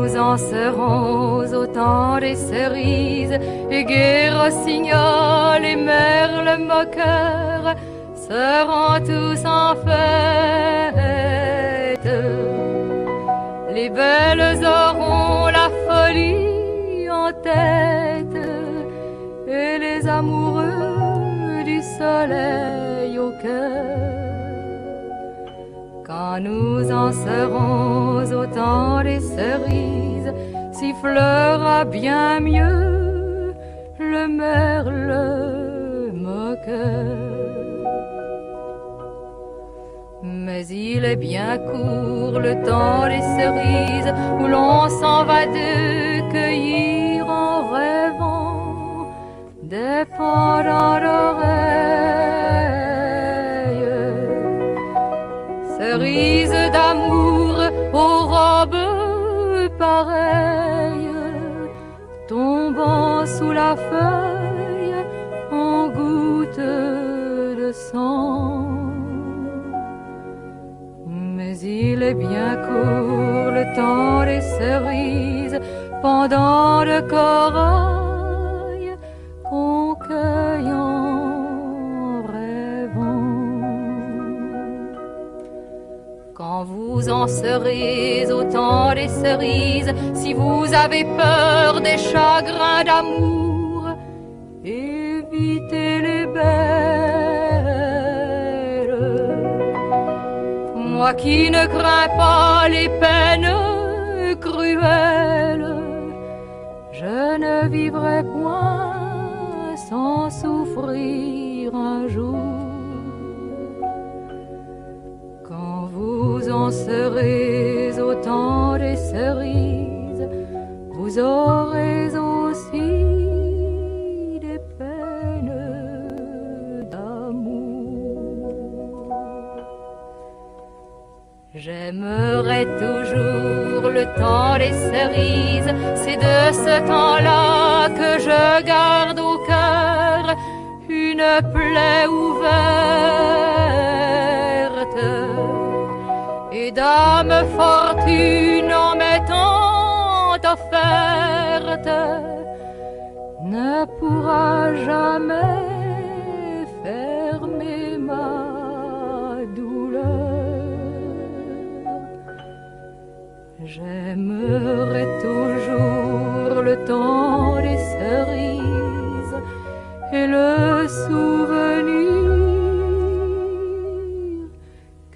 nous en serons au temps des cerises, et gai rossignol et merle moqueur seront tous en fête. Les belles auront la folie en tête, et les amoureux du soleil au cœur. Quand nous en serons au temps des cerises, sifflera bien mieux le merle moqueur. Mais il est bien court le temps des cerises, où l'on s'en va de cueillir en rêvant des pendants d'oreilles. Cerises d'amour aux robes pareilles, tombant sous la feuille en gouttes de sang. Mais il est bien court le temps des cerises, pendant de corail qu'on cueille en rêvant. Quand vous en serez au temps des cerises, si vous avez peur des chagrins d'amour, évitez les belles. Moi qui ne crains pas les peines cruelles, je ne vivrai point sans souffrir un jour. Quand vous en serez au temps des cerises, vous aurez aussi des peines d'amour. J'aimerai toujours le temps des cerises, c'est de ce temps-là que je garde au cœur une plaie ouverte. Et dame fortune en m'étant offerte ne pourra jamais fermer ma douleur. J'aimerai toujours le temps des cerises et le souvenir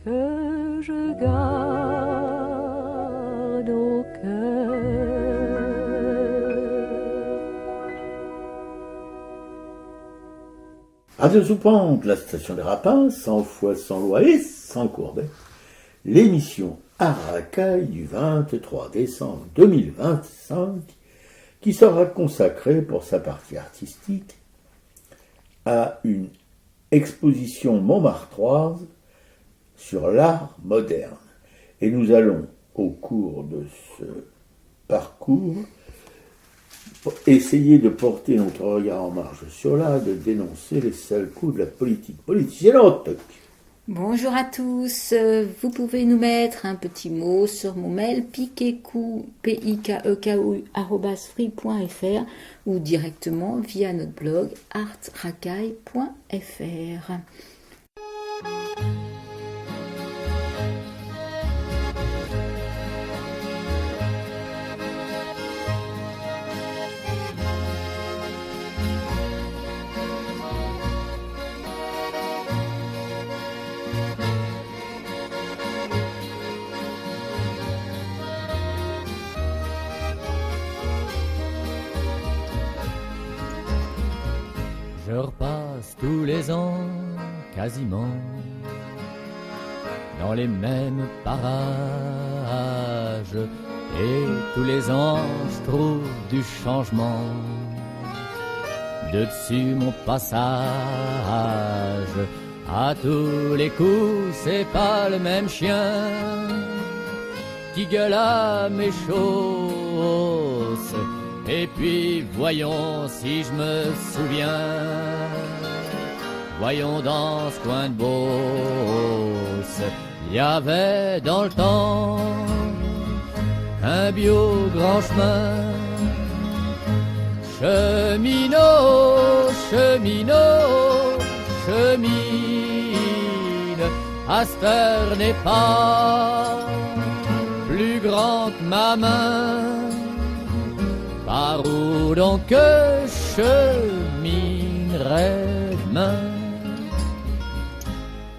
que je garde au cœur. Radio Soupante, la station des Rapins, sans foi, sans loi et sans courbet. L'émission Arracaille du 23 décembre 2025, qui sera consacrée pour sa partie artistique à une exposition montmartroise sur l'art moderne. Et nous allons, au cours de ce parcours, essayer de porter notre regard en marge sur l'art, de dénoncer les sales coups de la politique politicienne en toc. Bonjour à tous, vous pouvez nous mettre un petit mot sur mon mail pikekou, @free.fr ou directement via notre blog artracaille.fr. Je repasse tous les ans, quasiment, dans les mêmes parages. Et tous les ans, je trouve du changement. De dessus mon passage, à tous les coups, c'est pas le même chien qui gueule à mes chausses. Et puis voyons si je me souviens, voyons dans ce coin de Beauce, il y avait dans le temps un bio grand chemin. Cheminot, cheminot, chemine, à cette heure n'est pas plus grand que ma main. Par où donc que cheminerais demain?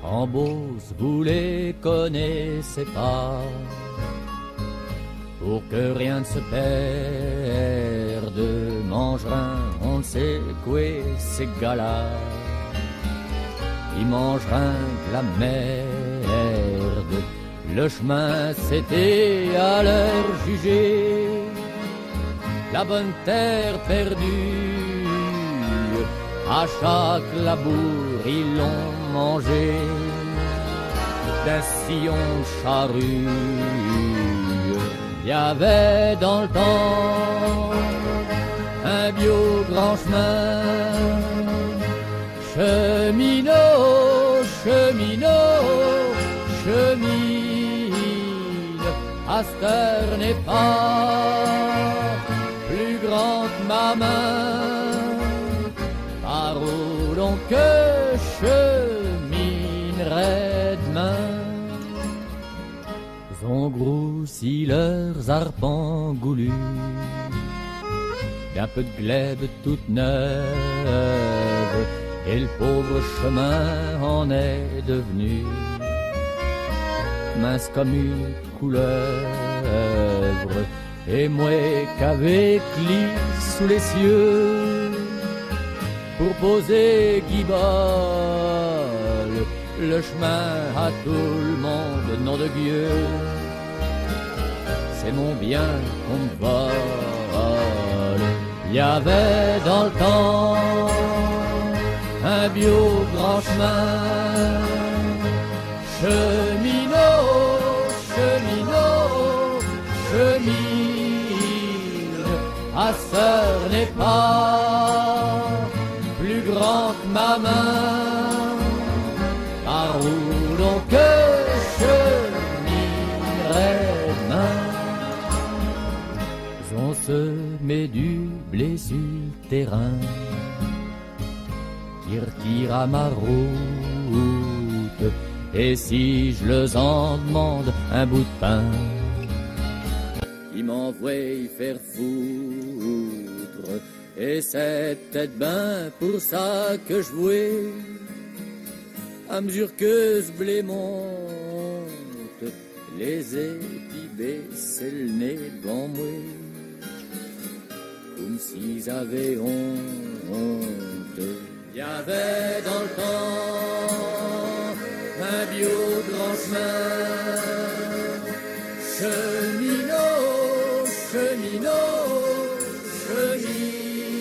En Beauce, vous les connaissez pas. Pour que rien ne se perde, mangerin, on ne sait quoi ces gars-là. Ils mangerin de la merde. Le chemin c'était à leur juger. La bonne terre perdue, à chaque labour ils l'ont mangé. D'un sillon de charrue, il y avait dans le temps un bio grand chemin. Cheminot, cheminot, chemine, à cette heure n'est pas plus grand que ma main. Par où donc que cheminerais demain? Ont grossi leurs arpents goulus d'un peu de glèbe toute neuve, et le pauvre chemin en est devenu mince comme une couleuvre. Et moi qu'avec lit sous les cieux pour poser guibole le chemin à tout le monde, nom de Dieu, c'est mon bien qu'on me vole. Il y avait dans le temps un bio grand chemin. Cheminot, cheminot, chemine, à sœur n'est pas plus grand que ma main. Par où donc que cheminerais demain? On se met du blé sur le terrain qui retire à ma route. Et si je leur en demande un bout de pain, ils m'envoient faire foutre. Et c'est peut-être ben pour ça que je vouais, à mesure que ce blé monte, les épis baissent le nez devant moi, comme s'ils avaient honte. Il y avait dans le temps un bio grand chemin. Cheminot, cheminot, chemine,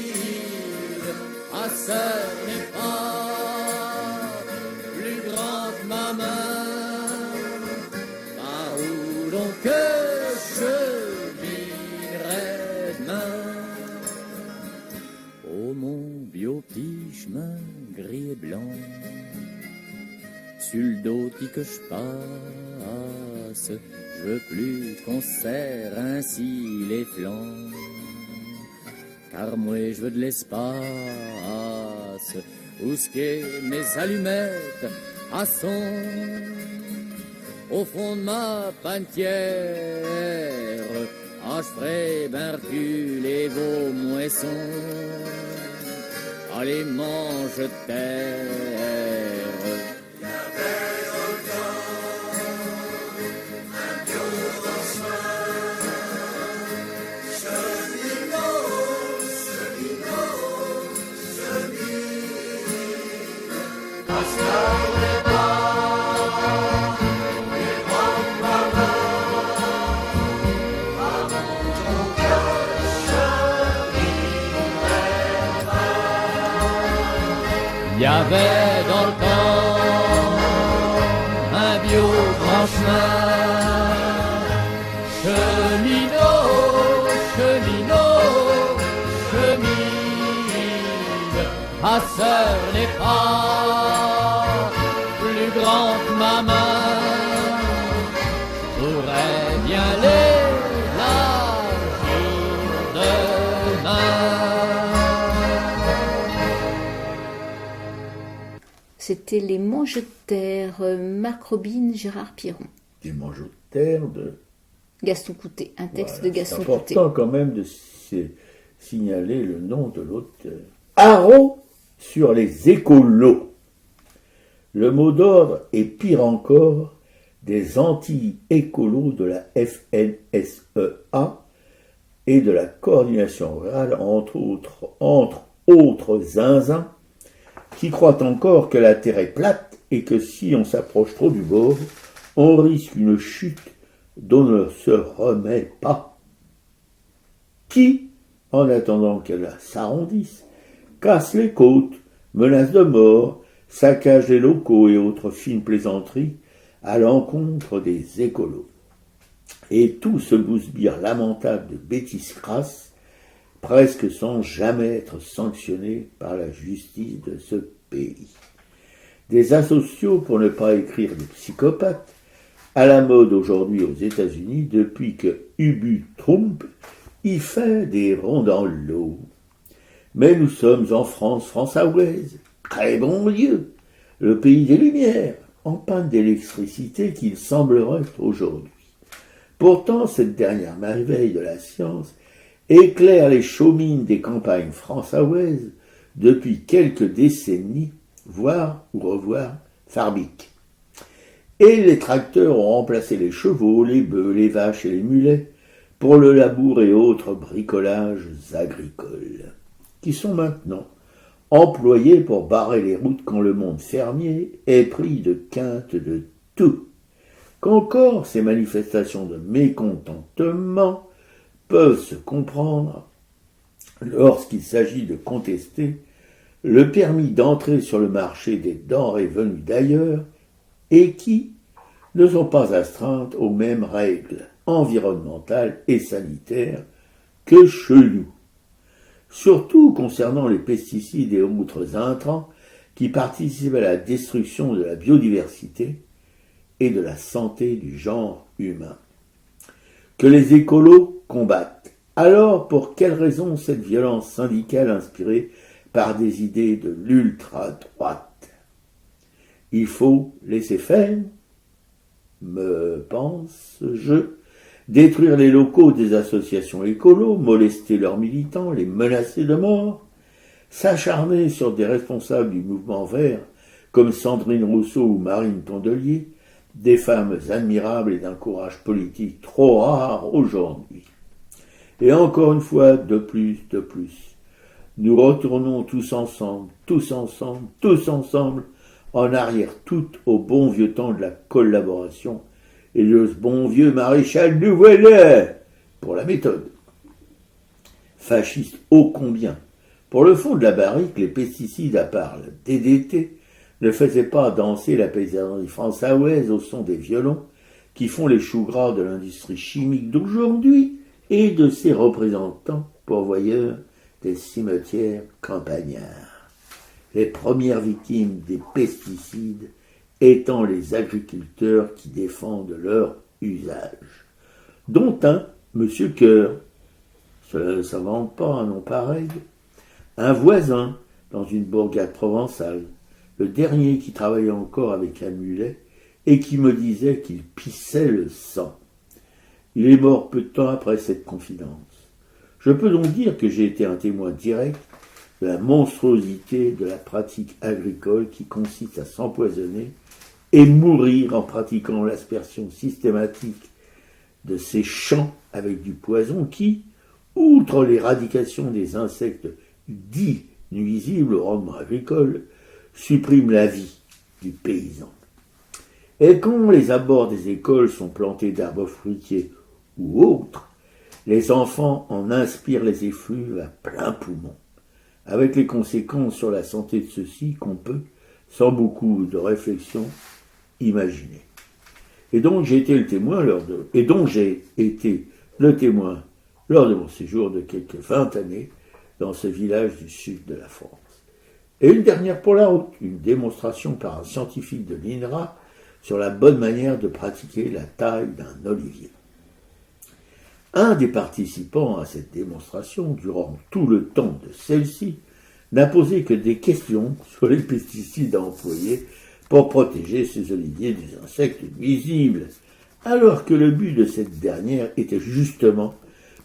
à ça n'est pas plus grand que ma main. Par où donc que cheminerais demain? Oh mon bio-petit chemin gris et blanc, sur le dos que je passe, je veux plus qu'on serre ainsi les flancs, car moi je veux de l'espace, où ce qu'est mes allumettes à son, au fond de ma panetière, ah je ferai ben reculer vos moissons, allez mange terre. Il y avait dans le temps un bio grand chemin. Cheminot, cheminot, chemine, à sœur n'est pas plus grand que ma main. Je pourrais bien les la c'était Les Mangetaires, Marc Robin, Gérard Piron. Les Mangetaires de Gaston Coutet, un texte Voilà, de Gaston c'est Coutet. important quand même de signaler le nom de l'auteur. Haro sur les écolos. Le mot d'ordre est pire encore des anti-écolos de la FNSEA et de la coordination rurale, entre autres zinzins, qui croient encore que la terre est plate et que si on s'approche trop du bord, on risque une chute dont on ne se remet pas. Qui, en attendant qu'elle s'arrondisse, casse les côtes, menace de mort, saccage les locaux et autres fines plaisanteries à l'encontre des écolos. Et tout ce bousbire lamentable de bêtises crasses, presque sans jamais être sanctionné par la justice de ce pays. Des asociaux, pour ne pas écrire des psychopathes, à la mode aujourd'hui aux États-Unis depuis que Ubu Trump y fait des ronds dans l'eau. Mais nous sommes en France française, très bon lieu, le pays des Lumières, en panne d'électricité qu'il semblerait aujourd'hui. Pourtant, cette dernière merveille de la science éclaire les chaumines des campagnes françaises depuis quelques décennies, voire ou revoir Farbic. Et les tracteurs ont remplacé les chevaux, les bœufs, les vaches et les mulets pour le labour et autres bricolages agricoles, qui sont maintenant employés pour barrer les routes quand le monde fermier est pris de quinte de tout. Qu'encore ces manifestations de mécontentement peuvent se comprendre lorsqu'il s'agit de contester le permis d'entrer sur le marché des denrées venues d'ailleurs et qui ne sont pas astreintes aux mêmes règles environnementales et sanitaires que chez nous. Surtout concernant les pesticides et autres intrants qui participent à la destruction de la biodiversité et de la santé du genre humain. Que les écolos combattent. Alors, pour quelle raison cette violence syndicale inspirée par des idées de l'ultra-droite? Il faut laisser faire, me pense-je, détruire les locaux des associations écolos, molester leurs militants, les menacer de mort, s'acharner sur des responsables du mouvement vert comme Sandrine Rousseau ou Marine Tondelier, des femmes admirables et d'un courage politique trop rare aujourd'hui. Et encore une fois, de plus, nous retournons tous ensemble, en arrière tout au bon vieux temps de la collaboration et de ce bon vieux maréchal Louvois pour la méthode. Fasciste ô combien. Pour le fond de la barrique, les pesticides à part le DDT ne faisaient pas danser la paysannerie française au son des violons qui font les choux gras de l'industrie chimique d'aujourd'hui et de ses représentants pourvoyeurs des cimetières campagnards. Les premières victimes des pesticides étant les agriculteurs qui défendent leur usage, dont un, M. Coeur, cela ne s'invente pas un nom pareil, un voisin dans une bourgade provençale, le dernier qui travaillait encore avec un mulet et qui me disait qu'il pissait le sang. Il est mort peu de temps après cette confidence. Je peux donc dire que j'ai été un témoin direct de la monstruosité de la pratique agricole qui consiste à s'empoisonner et mourir en pratiquant l'aspersion systématique de ces champs avec du poison qui, outre l'éradication des insectes dits nuisibles au rendement agricole, supprime la vie du paysan. Et quand les abords des écoles sont plantés d'arbres fruitiers ou autres, les enfants en inspirent les effluves à plein poumon, avec les conséquences sur la santé de ceux-ci qu'on peut, sans beaucoup de réflexion, imaginer. Et donc j'ai été le témoin lors de mon séjour de quelques 20 années dans ce village du sud de la France. Et une dernière pour la route, une démonstration par un scientifique de l'INRA sur la bonne manière de pratiquer la taille d'un olivier. Un des participants à cette démonstration, durant tout le temps de celle-ci, n'a posé que des questions sur les pesticides à employer pour protéger ces oliviers des insectes nuisibles, alors que le but de cette dernière était justement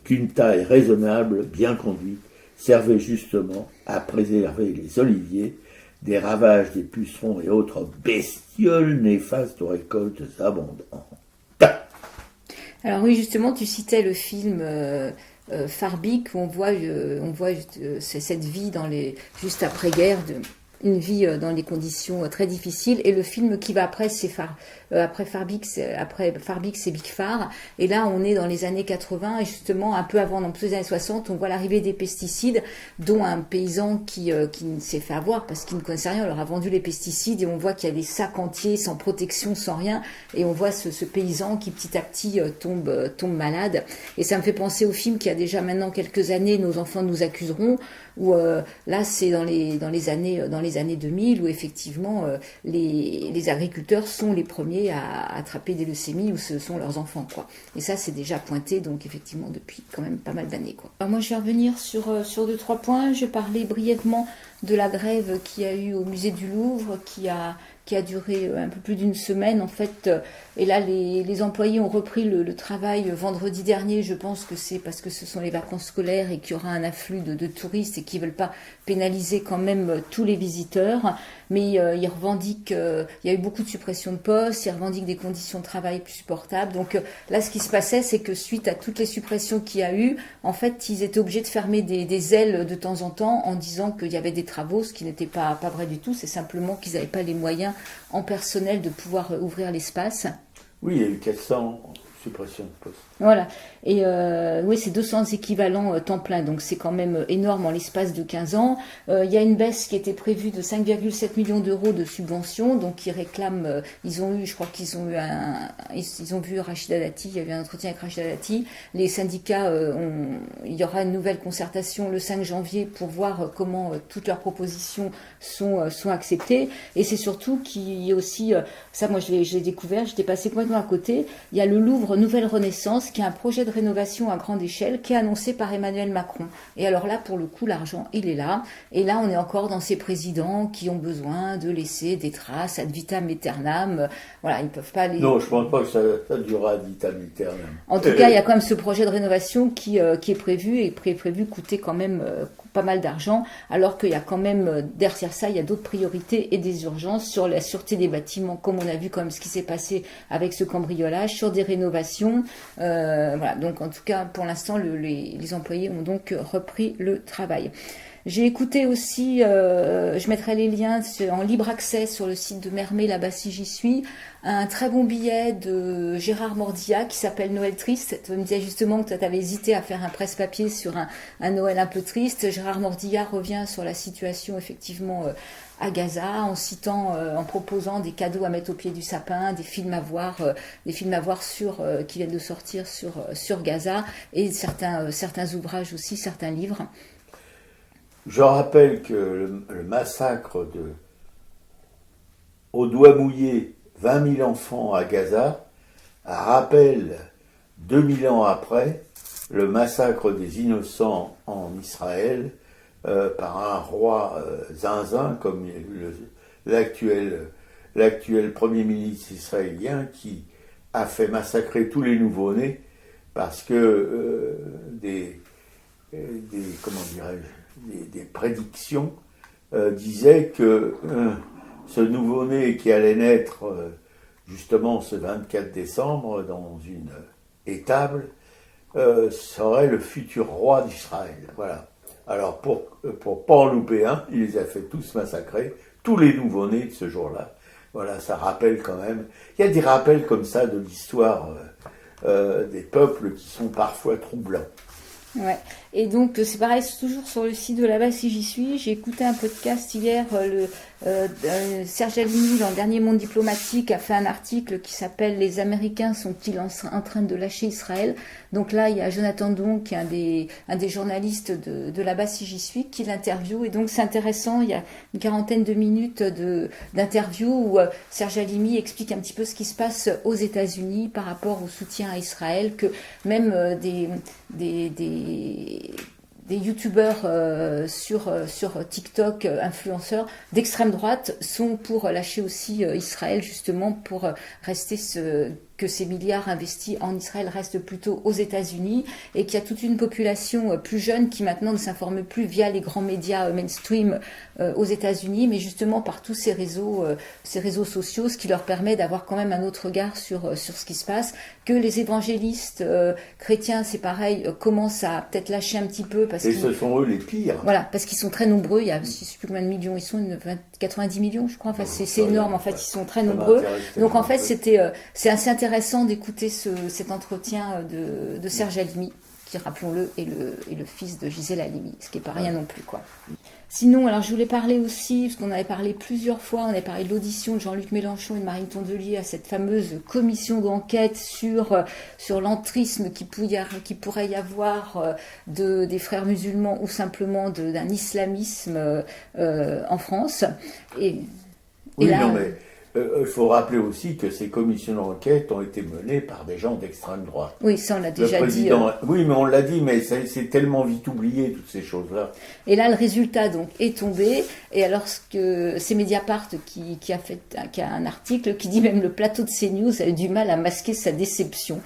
qu'une taille raisonnable, bien conduite, servait justement à préserver les oliviers des ravages des pucerons et autres bestioles néfastes aux récoltes abondantes. Alors oui, justement, tu citais le film Farbik, où on voit cette vie juste après-guerre, une vie dans des conditions très difficiles, et le film qui va après, après Farbik, c'est Big Far, et là on est dans les années 80, et justement un peu avant, dans les années 60, on voit l'arrivée des pesticides, dont un paysan qui s'est fait avoir parce qu'il ne connaissait rien, on leur a vendu les pesticides, et on voit qu'il y a des sacs entiers sans protection, sans rien, et on voit ce paysan qui petit à petit tombe malade, et ça me fait penser au film qui a déjà maintenant quelques années, Nos enfants nous accuseront, où là c'est dans les années 2000, où effectivement les agriculteurs sont les premiers à attraper des leucémies, où ce sont leurs enfants, quoi. Et ça c'est déjà pointé, donc effectivement depuis quand même pas mal d'années, quoi. Alors moi je vais revenir sur 2-3 points. Je parlais brièvement de la grève qu'il y a eu au musée du Louvre, qui a duré un peu plus d'une semaine en fait, et là les employés ont repris le travail vendredi dernier. Je pense que c'est parce que ce sont les vacances scolaires et qu'il y aura un afflux de touristes et qu'ils veulent pas pénaliser quand même tous les visiteurs, mais ils revendiquent, il y a eu beaucoup de suppressions de postes, ils revendiquent des conditions de travail plus supportables. Donc là ce qui se passait, c'est que suite à toutes les suppressions qu'il y a eu, en fait ils étaient obligés de fermer des ailes de temps en temps en disant qu'il y avait des travaux, ce qui n'était pas vrai du tout. C'est simplement qu'ils n'avaient pas les moyens en personnel de pouvoir ouvrir l'espace. Oui, il y a eu 400 suppressions de postes. Voilà. Et oui, c'est 200 équivalents temps plein, donc c'est quand même énorme en l'espace de 15 ans. Il y a une baisse qui était prévue de 5,7 millions d'euros de subventions, donc ils réclament, je crois qu'ils ont eu ils ont vu Rachida Dati, il y a eu un entretien avec Rachida Dati. Les syndicats, il y aura une nouvelle concertation le 5 janvier pour voir comment toutes leurs propositions sont acceptées. Et c'est surtout qu'il y a aussi, ça moi je l'ai découvert, j'étais passée complètement à côté, il y a le Louvre Nouvelle Renaissance, qui est un projet de rénovation à grande échelle qui est annoncé par Emmanuel Macron. Et alors là, pour le coup, l'argent, il est là. Et là, on est encore dans ces présidents qui ont besoin de laisser des traces ad vitam aeternam. Voilà, ils ne peuvent pas les... Non, je ne pense pas que ça durera ad vitam aeternam. En tout cas, il y a quand même ce projet de rénovation qui est prévu et prévu coûter quand même pas mal d'argent, alors qu'il y a quand même, derrière ça, il y a d'autres priorités et des urgences sur la sûreté des bâtiments, comme on a vu quand même ce qui s'est passé avec ce cambriolage, sur des rénovations. Voilà, donc en tout cas, pour l'instant, les employés ont donc repris le travail. J'ai écouté aussi, je mettrai les liens en libre accès sur le site de Mermet, là-bas si j'y suis, un très bon billet de Gérard Mordia qui s'appelle Noël triste. Tu me disais justement que tu avais hésité à faire un presse-papier sur un Noël un peu triste. Gérard Mordia revient sur la situation effectivement à Gaza, en citant, en proposant des cadeaux à mettre au pied du sapin, des films à voir qui viennent de sortir sur Gaza, et certains ouvrages aussi, certains livres. Je rappelle que le massacre au doigt mouillé 20 000 enfants à Gaza rappelle 2000 ans après le massacre des innocents en Israël par un roi zinzin comme l'actuel premier ministre israélien, qui a fait massacrer tous les nouveau-nés parce que des prédictions disaient que ce nouveau-né qui allait naître justement ce 24 décembre dans une étable serait le futur roi d'Israël. Voilà. Alors pour pas en louper un, il les a fait tous massacrer, tous les nouveau-nés de ce jour-là. Voilà, ça rappelle quand même. Il y a des rappels comme ça de l'histoire des peuples qui sont parfois troublants. Ouais. Et donc c'est pareil, c'est toujours sur le site de là-bas si j'y suis. J'ai écouté un podcast hier, Serge Alimi, dans le dernier Monde diplomatique, a fait un article qui s'appelle « Les Américains sont-ils en train de lâcher Israël ?» Donc là, il y a Jonathan Don, qui est un des journalistes de là-bas si j'y suis, qui l'interviewe. Et donc c'est intéressant, il y a une quarantaine de minutes d'interview où Serge Alimi explique un petit peu ce qui se passe aux États-Unis par rapport au soutien à Israël, que même youtubeurs sur TikTok, influenceurs d'extrême droite, sont pour lâcher aussi Israël, justement pour rester que ces milliards investis en Israël restent plutôt aux États-Unis, et qu'il y a toute une population plus jeune qui maintenant ne s'informe plus via les grands médias mainstream aux États-Unis, mais justement par tous ces réseaux sociaux, ce qui leur permet d'avoir quand même un autre regard sur ce qui se passe, que les évangélistes chrétiens, c'est pareil, commencent à peut-être lâcher un petit peu, parce et ce sont eux les pires. Voilà, parce qu'ils sont très nombreux, il y a, je ne sais plus combien de millions ils sont, 90 millions je crois, enfin c'est énorme, en fait, ils sont très nombreux. Donc en fait c'est assez intéressant d'écouter cet entretien de Serge Halimi, qui, rappelons-le, est le fils de Gisèle Halimi, ce qui n'est pas rien non plus, quoi. Sinon, alors je voulais parler aussi, parce qu'on avait parlé plusieurs fois, on avait parlé de l'audition de Jean-Luc Mélenchon et de Marine Tondelier à cette fameuse commission d'enquête sur l'entrisme qui pourrait y avoir des frères musulmans, ou simplement d'un islamisme en France. Oui, là, non, mais il faut rappeler aussi que ces commissions d'enquête ont été menées par des gens d'extrême droite. Oui, ça on l'a déjà dit. Oui, mais on l'a dit, mais c'est tellement vite oublié, toutes ces choses-là. Et là, le résultat donc est tombé. Et alors que c'est Mediapart qui a un article qui dit même le plateau de CNews a eu du mal à masquer sa déception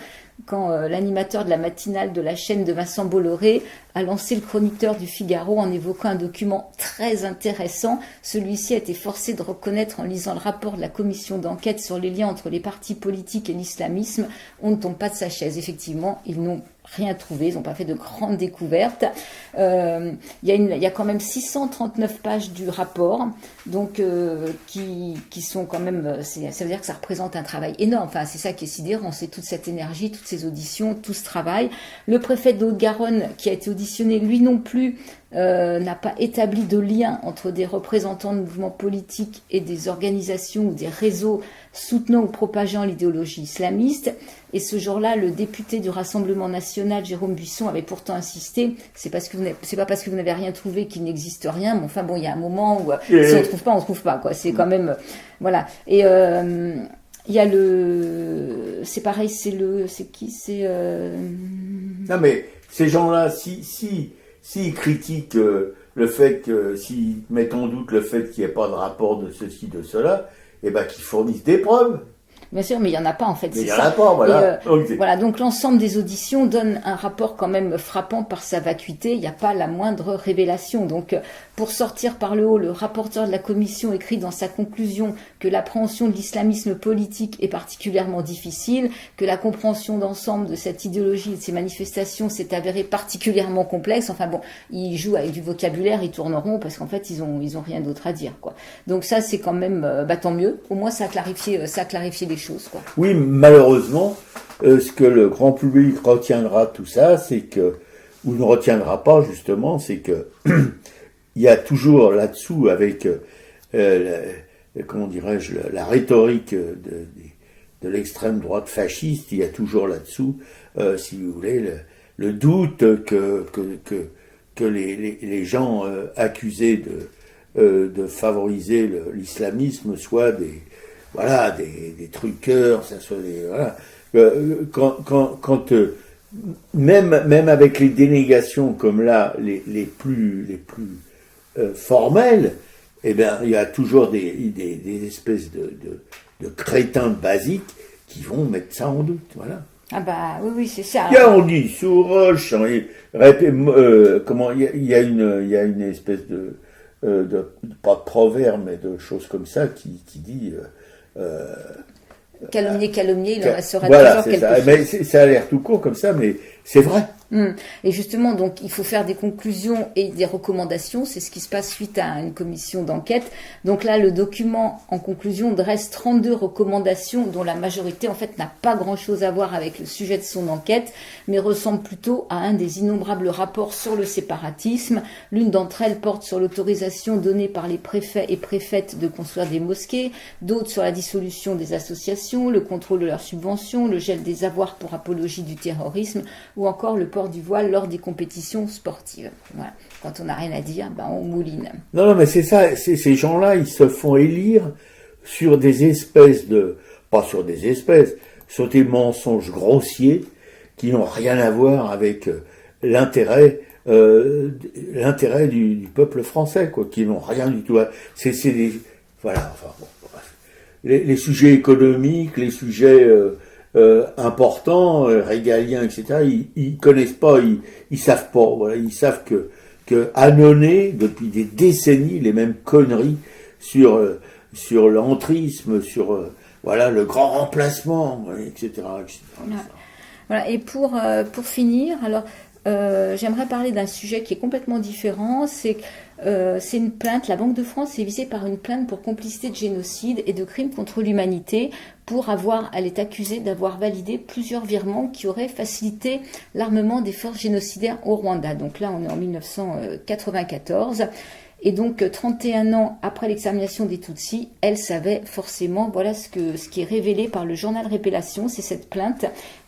quand l'animateur de la matinale de la chaîne de Vincent Bolloré a lancé le chroniqueur du Figaro en évoquant un document très intéressant. Celui-ci a été forcé de reconnaître en lisant le rapport de la commission d'enquête sur les liens entre les partis politiques et l'islamisme. On ne tombe pas de sa chaise. Effectivement, ils n'ont rien trouvé, ils n'ont pas fait de grandes découvertes. Il y a quand même 639 pages du rapport, donc qui sont quand même, ça veut dire que ça représente un travail énorme. Enfin, c'est ça qui est sidérant, c'est toute cette énergie, toutes ces auditions, tout ce travail. Le préfet de Haute-Garonne, qui a été auditionné, lui non plus, n'a pas établi de lien entre des représentants de mouvements politiques et des organisations ou des réseaux soutenant ou propageant l'idéologie islamiste. Et ce jour-là, le député du Rassemblement national, Jérôme Buisson, avait pourtant insisté. C'est pas parce que vous n'avez rien trouvé qu'il n'existe rien. Mais enfin bon, il y a un moment où si on trouve pas, quoi. C'est quand même voilà. Et il y a c'est pareil, c'est qui, c'est Non mais ces gens-là, s'ils critiquent le fait que, s'ils mettent en doute le fait qu'il n'y ait pas de rapport de ceci, de cela, eh ben qu'ils fournissent des preuves. Bien sûr, mais il n'y en a pas en fait. Mais il n'y en a pas, voilà. Voilà, donc l'ensemble des auditions donne un rapport quand même frappant par sa vacuité. Il n'y a pas la moindre révélation. Donc, pour sortir par le haut, le rapporteur de la commission écrit dans sa conclusion que l'appréhension de l'islamisme politique est particulièrement difficile, que la compréhension d'ensemble de cette idéologie et de ses manifestations s'est avérée particulièrement complexe. Enfin bon, ils jouent avec du vocabulaire, ils tournent en rond parce qu'en fait, ils ont rien d'autre à dire, quoi. Donc ça, c'est quand même, tant mieux. Au moins, ça a clarifié les choses, quoi. Oui, malheureusement, ce que le grand public retiendra de tout ça, c'est que, ou ne retiendra pas justement, c'est que il y a toujours là-dessous, avec comment dirais-je, la rhétorique de l'extrême droite fasciste, il y a toujours là-dessous, si vous voulez, le doute que les gens accusés de favoriser l'islamisme soient des truqueurs, ça soit voilà. Quand même avec les dénégations comme là, les plus formelles, eh bien, il y a toujours des espèces de crétins basiques qui vont mettre ça en doute, voilà. Ah bah oui, c'est ça. On dit Soros, comment il y a une espèce de pas de proverbe, mais de choses comme ça qui dit calomnier, il en restera voilà, toujours quelque ça. chose. Mais ça a l'air tout court comme ça, mais c'est vrai. Et justement, donc, il faut faire des conclusions et des recommandations. C'est ce qui se passe suite à une commission d'enquête. Donc là, le document, en conclusion, dresse 32 recommandations dont la majorité, en fait, n'a pas grand-chose à voir avec le sujet de son enquête, mais ressemble plutôt à un des innombrables rapports sur le séparatisme. L'une d'entre elles porte sur l'autorisation donnée par les préfets et préfètes de construire des mosquées, d'autres sur la dissolution des associations, le contrôle de leurs subventions, le gel des avoirs pour apologie du terrorisme, ou encore le port du voile lors des compétitions sportives. Voilà. Quand on n'a rien à dire, on mouline. Non, mais c'est ça, ces gens-là, ils se font élire sur des espèces sur des mensonges grossiers qui n'ont rien à voir avec l'intérêt l'intérêt du peuple français, quoi, qui n'ont rien du tout. C'est voilà. Enfin, bon, bref. Les sujets économiques, les sujets importants, régaliens, etc. Ils connaissent pas, ils savent pas. Voilà, ils savent que annoncer depuis des décennies les mêmes conneries sur l'entrisme, sur voilà le grand remplacement, etc. Voilà. Et pour finir, alors j'aimerais parler d'un sujet qui est complètement différent. C'est une plainte. La Banque de France est visée par une plainte pour complicité de génocide et de crimes contre l'humanité. Elle est accusée d'avoir validé plusieurs virements qui auraient facilité l'armement des forces génocidaires au Rwanda. Donc là, on est en 1994. Et donc, 31 ans après l'extermination des Tutsis, elle savait forcément, voilà ce qui est révélé par le journal Révélation, c'est cette plainte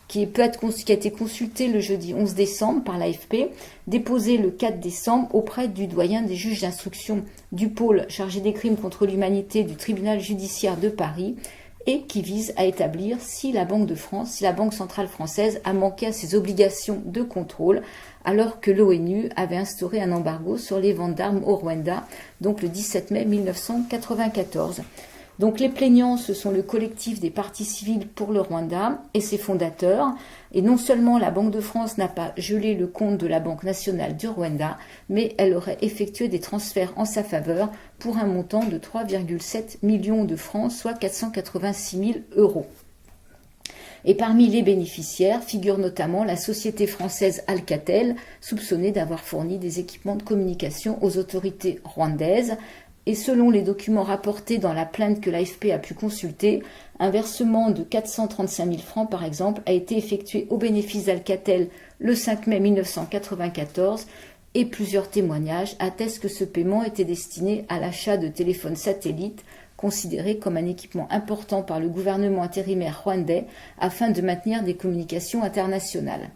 qui a été consultée le jeudi 11 décembre par l'AFP, déposée le 4 décembre auprès du doyen des juges d'instruction du pôle chargé des crimes contre l'humanité du tribunal judiciaire de Paris, et qui vise à établir si la Banque centrale française a manqué à ses obligations de contrôle, alors que l'ONU avait instauré un embargo sur les ventes d'armes au Rwanda, donc le 17 mai 1994. Donc les plaignants, ce sont le collectif des partis civils pour le Rwanda et ses fondateurs. Et non seulement la Banque de France n'a pas gelé le compte de la Banque nationale du Rwanda, mais elle aurait effectué des transferts en sa faveur pour un montant de 3,7 millions de francs, soit 486 000 euros. Et parmi les bénéficiaires figure notamment la société française Alcatel, soupçonnée d'avoir fourni des équipements de communication aux autorités rwandaises. Et selon les documents rapportés dans la plainte que l'AFP a pu consulter, un versement de 435 000 francs, par exemple, a été effectué au bénéfice d'Alcatel le 5 mai 1994 et plusieurs témoignages attestent que ce paiement était destiné à l'achat de téléphones satellites considérés comme un équipement important par le gouvernement intérimaire rwandais afin de maintenir des communications internationales.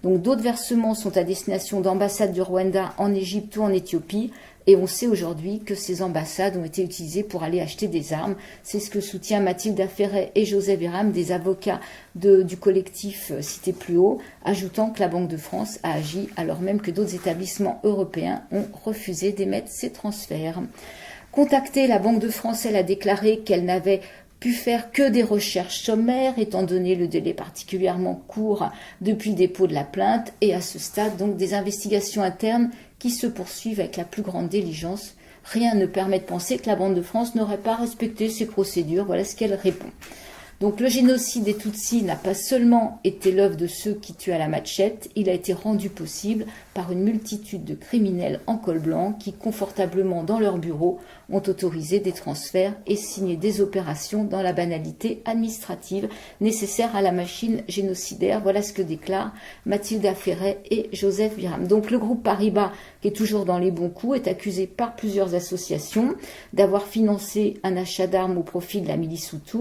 Donc d'autres versements sont à destination d'ambassades du Rwanda en Égypte ou en Éthiopie. Et on sait aujourd'hui que ces ambassades ont été utilisées pour aller acheter des armes. C'est ce que soutient Mathilde Ferret et Joseph Viram, des avocats du collectif cité plus haut, ajoutant que la Banque de France a agi alors même que d'autres établissements européens ont refusé d'émettre ces transferts. Contactée, la Banque de France, elle a déclaré qu'elle n'avait pu faire que des recherches sommaires, étant donné le délai particulièrement court depuis le dépôt de la plainte, et à ce stade, donc, des investigations internes qui se poursuivent avec la plus grande diligence. Rien ne permet de penser que la Banque de France n'aurait pas respecté ces procédures. Voilà ce qu'elle répond. Donc le génocide des Tutsis n'a pas seulement été l'œuvre de ceux qui tuent à la machette, il a été rendu possible par une multitude de criminels en col blanc qui, confortablement dans leur bureau, ont autorisé des transferts et signé des opérations dans la banalité administrative nécessaire à la machine génocidaire. Voilà ce que déclarent Mathilde Ferret et Joseph Viram. Donc le groupe Paribas, qui est toujours dans les bons coups, est accusé par plusieurs associations d'avoir financé un achat d'armes au profit de la milice Hutu,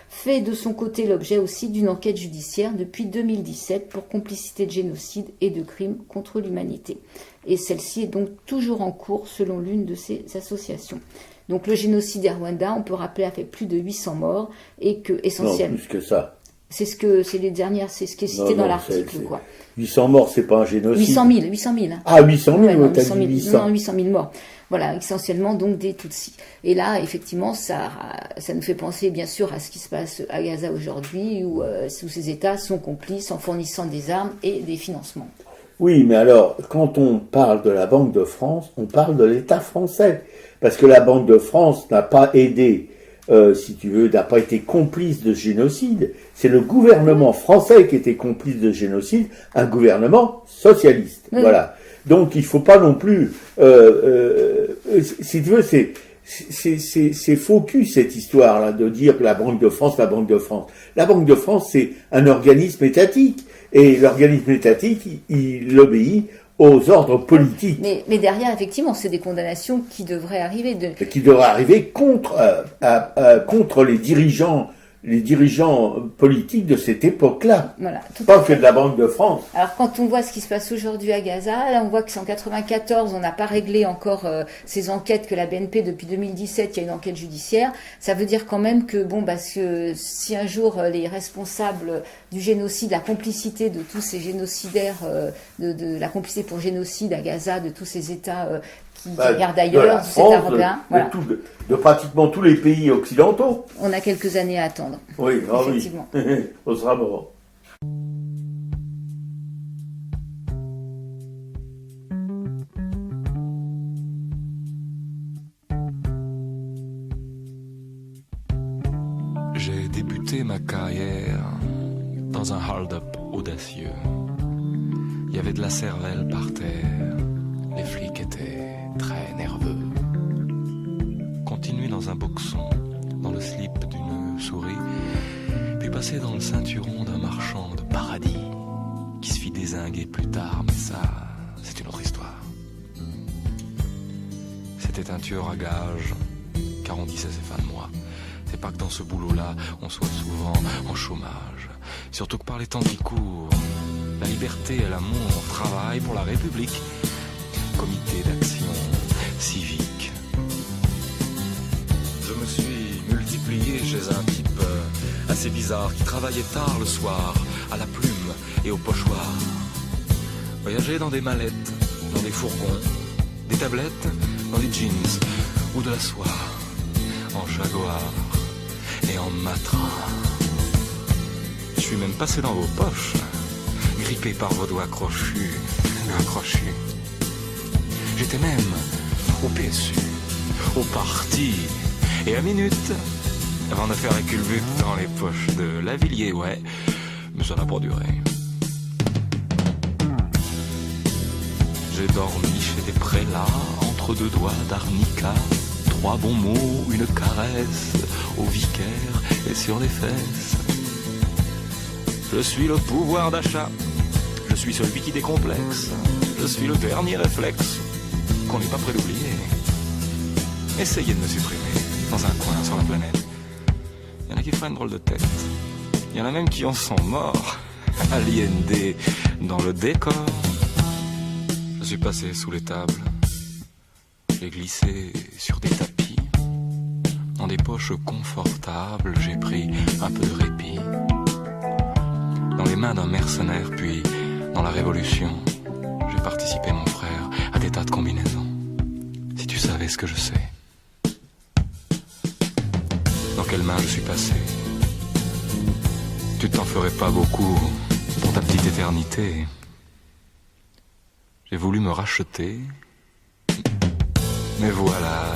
fait de son côté l'objet aussi d'une enquête judiciaire depuis 2017 pour complicité de génocide et de crimes contre l'humanité. Et celle-ci est donc toujours en cours selon l'une de ces associations. Donc le génocide au Rwanda, on peut rappeler, a fait plus de 800 morts et que essentiellement. Non, plus que ça. C'est ce qui est cité dans l'article, quoi. 800 morts, c'est pas un génocide. 800 000. Ah, 800 000, ouais, t'as dit 800. Non, 800 000 morts. Voilà, essentiellement donc des Tutsis. Et là, effectivement, ça nous fait penser bien sûr à ce qui se passe à Gaza aujourd'hui, où ces États sont complices en fournissant des armes et des financements. Oui, mais alors, quand on parle de la Banque de France, on parle de l'État français. Parce que la Banque de France n'a pas aidé, si tu veux, n'a pas été complice de génocide. C'est le gouvernement français qui était complice de génocide, un gouvernement socialiste. Oui. Voilà. Donc, il faut pas non plus, si tu veux, c'est faux cul, cette histoire-là, de dire que la Banque de France. La Banque de France, c'est un organisme étatique. Et l'organisme étatique, il obéit aux ordres politiques. Mais derrière, effectivement, c'est des condamnations qui devraient arriver. Qui devraient arriver contre les dirigeants les dirigeants politiques de cette époque-là. Voilà, tout Pas à fait. que de la Banque de France. Alors quand on voit ce qui se passe aujourd'hui à Gaza, là on voit que c'est en 94, on n'a pas réglé encore ces enquêtes que la BNP depuis 2017, il y a une enquête judiciaire. Ça veut dire quand même que parce que si un jour les responsables du génocide, la complicité de tous ces génocidaires, de la complicité pour génocide à Gaza, de tous ces États qui regardent ailleurs, ces États européens, voilà. De pratiquement tous les pays occidentaux. On a quelques années à attendre. Oui, Effectivement. oui. On sera mort. J'ai débuté ma carrière dans un hold-up audacieux. Il y avait de la cervelle par terre. Les flics étaient très nerveux. Continuer dans un boxon, dans le slip d'une souris, puis passer dans le ceinturon d'un marchand de paradis qui se fit dézinguer plus tard, mais ça, c'est une autre histoire. C'était un tueur à gages, car on disait ses fins de mois. C'est pas que dans ce boulot-là, on soit souvent en chômage. Surtout que par les temps qui courent, la liberté et l'amour travaillent pour la République. Comité d'action civique. Je me suis multiplié chez un type assez bizarre qui travaillait tard le soir, à la plume et au pochoir. Voyageait dans des mallettes, dans des fourgons, des tablettes, dans des jeans ou de la soie, en jaguar et en matra. Je suis même passé dans vos poches, grippé par vos doigts crochus. J'étais même au PSU, au parti, et à minute, avant de faire un culbute dans les poches de Lavilliers, ouais, mais ça n'a pas duré. J'ai dormi chez des prélats, entre deux doigts d'arnica, 3 bons mots, une caresse, au vicaire et sur les fesses. Je suis le pouvoir d'achat, je suis celui qui décomplexe, je suis le dernier réflexe qu'on n'est pas prêt d'oublier. Essayez de me supprimer dans un coin sur la planète. Il y en a qui font une drôle de tête. Il y en a même qui en sont morts à l'IND dans le décor. Je suis passé sous les tables. J'ai glissé sur des tapis. Dans des poches confortables, j'ai pris un peu de répit. Dans les mains d'un mercenaire, puis dans la Révolution, j'ai participé, mon frère, à des tas de combinaisons. Si tu savais ce que je sais. Dans quelles mains je suis passé. Tu t'en ferais pas beaucoup pour ta petite éternité. J'ai voulu me racheter, mais voilà,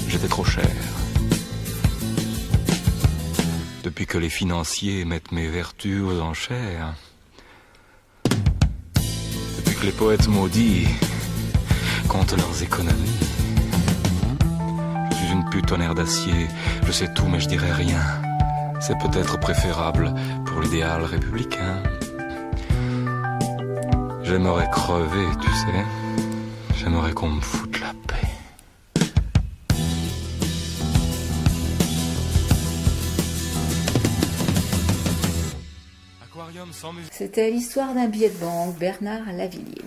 j'étais trop cher. Depuis que les financiers mettent mes vertus aux enchères, depuis que les poètes maudits comptent leurs économies. Je suis une pute en air d'acier, je sais tout mais je dirai rien. C'est peut-être préférable pour l'idéal républicain. J'aimerais crever, tu sais. J'aimerais qu'on me foute la paix. C'était l'histoire d'un billet de banque, Bernard Lavilliers.